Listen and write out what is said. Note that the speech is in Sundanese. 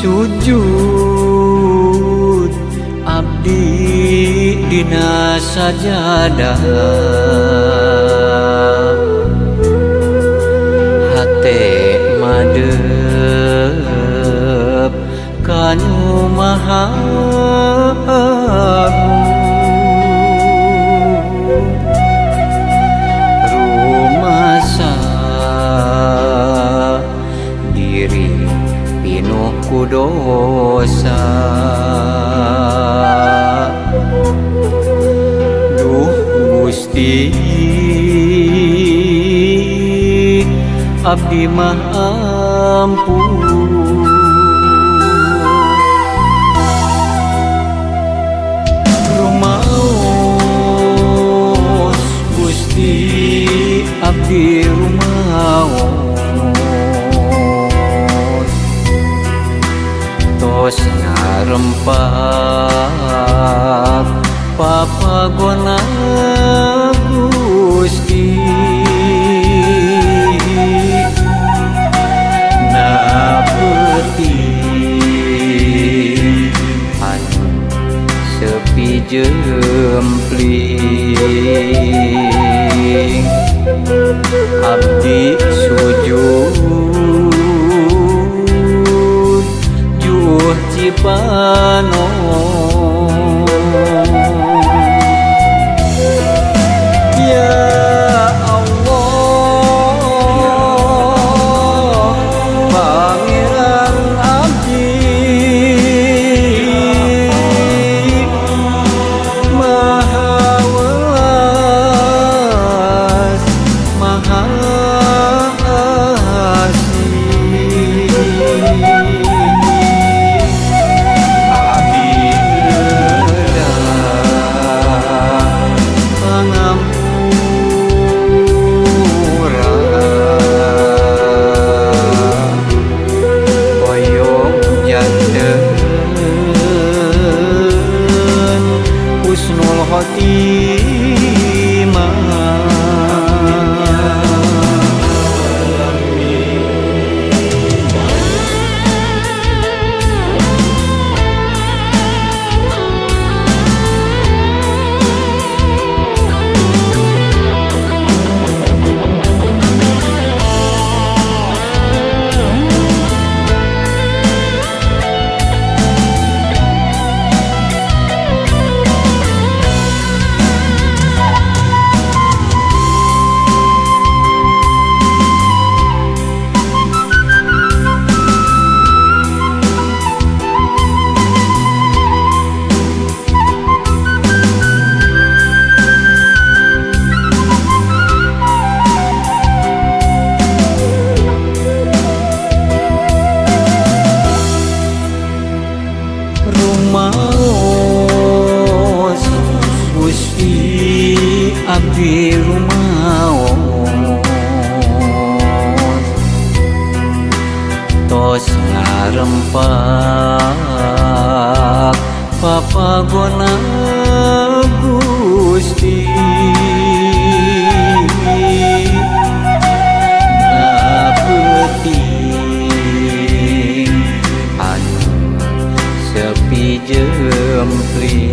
sujud abdi dina sajadah, hate madep kanu maha rumasa diri pinuh ku dosa. Duh Gusti abdi mah ampun, rumaos Gusti abdi rumaos, tos ngarempak papagona Gusti, na peuting anu sepi jempling, abdi sujud juh cipanon. Ya Allah, Pangeran abdi maha welas maha asih, abdi husnul khotimah. Rumaos Gusti abdi rumaos, tos ngarempak papagona Gusti, na peuting anu sepi jempling,